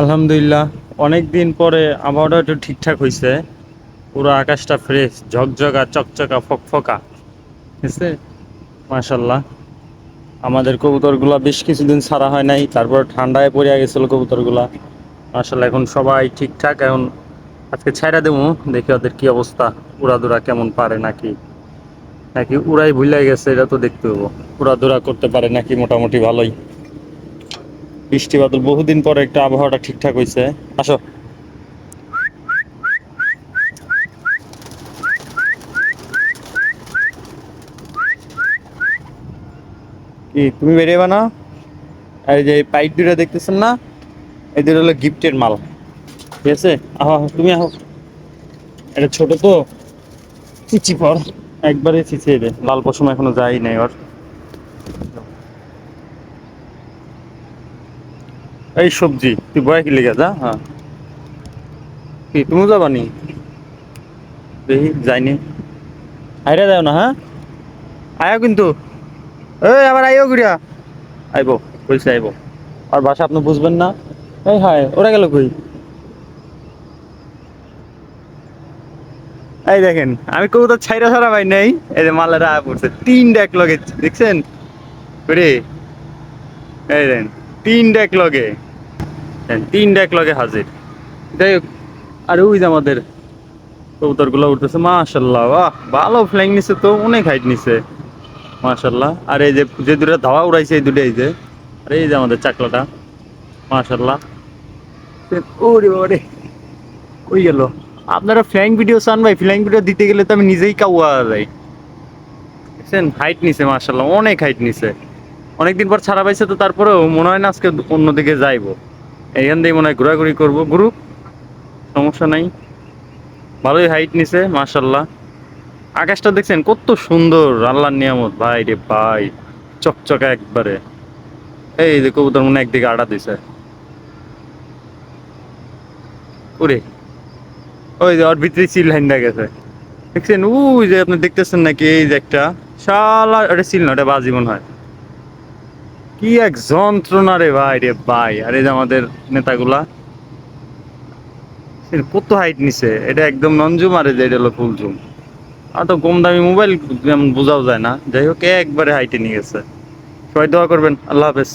আলহামদুলিল্লাহ, অনেক দিন পরে আবহাওয়াটা একটু ঠিকঠাক হয়েছে। পুরো আকাশটা ফ্রেশ, ঝকঝকা চকচকা ফকফকা। ঠিক আছে, মাশাল্লাহ। আমাদের কবুতরগুলা বেশ কিছুদিন ছাড়া হয় নাই, তারপর ঠান্ডায় পড়ে গেছিল কবুতরগুলা। মাশাল্লাহ, এখন সবাই ঠিকঠাক। এখন আজকে ছাইড়া দেবো, দেখি ওদের কি অবস্থা, উড়াদুরা কেমন পারে নাকি নাকি উড়াই ভুলে গেছে, এটা তো দেখতে হবো। উড়াদুরা করতে পারে নাকি মোটামুটি ভালোই। বৃষ্টি বাদল বহুদিন পরে একটা আবহাওয়াটা ঠিকঠাক হয়েছে। আসো। কি তুমি বেরিয়ে না? আর এই যে পাইপ দুটা দেখতেছেন না, এদের হলো গিফটের মাল। ঠিক আছে, আহ তুমি আহ। এটা ছোট তো, চিচি পর, একবারে চিচিয়ে দে। লাল পশম এখনো যাই নাই ওর। এই সবজি তুই বয় কি লেগে যা। হ্যাঁ, কি তুমি যাবানি? দেখি যাইনি। আইরা যাও না, হ্যাঁ আয়ো কিন্তু। এই আবার আইও ঘুরিয়া। আইবো, বলছি আইবো। আর ভাষা আপনি বুঝবেন না। এই হায়, ওরা গেল কই? এই দেখেন, আমি কবুতর ছাইরা ছাড়া পাই নাই। এই যে মালেরা আয়া পড়ছে, তিনটা এক লগে, দেখছেন? করে এই দেন, তিনটা এক লগে, তিনটা এক লগে হাজির। যাই হোক, আর ওই যে আমাদের কবুতর গুলো উঠতেছে, মাশাল্লাহ, বাহ ভালো ফ্লাইং নিছে তো, অনেক হাইট নিছে, মাশাল্লাহ। আর এই যে যে দুটা ধাওয়া উড়াইছে, এই দুটো, এই যে, আর এই যে আমাদের চাকলাটা, মাশাল্লাহ। ওরে ওরে, কই গেল? আপনারা ফ্লাইং ভিডিও চান ভাই? ফ্লাইং ভিডিও দিতে গেলে তো আমি নিজেই কাউয়া যাই। দেখছেন, হাইট নিছে, মাশাল্লাহ, অনেক হাইট নিছে। অনেকদিন পর ছাড়া পাইছে তো, তারপরেও মনে হয় না আজকে অন্যদিকে যাইবো। এইখান দিয়ে মনে হয় ঘোরাঘুরি করবো, গ্রুপ, সমস্যা নাই। ভালোই হাইট নিছে, মাশাল্লাহ। আকাশটা দেখছেন কত সুন্দর, আল্লাহর নিয়ামত ভাই রে ভাই, চকচকা একবারে। এই যে কবুতর মনে হয় একদিকে আড়া দিছে। ওরে, ওই যে ওর ভিতরে চিল হাইন্দা গেছে, দেখছেন? ওই যে আপনি দেখতেছেন নাকি, এই যে একটা শালা, ওটা চিল না, ওটা বাজি মনে হয়। কি এক যন্ত্রণা রে ভাই রে ভাই। আর এই যে আমাদের নেতাগুলা, কত হাইট নিছে, এটা একদম ননজুম, আর এই যে এটা হলো ফুল জুম। আর তো কম দামি মোবাইল, যেমন বোঝাও যায় না। যাই হোক, একবারে হাইটে নিয়ে গেছে। সবাই দোয়া করবেন। আল্লাহ হাফেজ।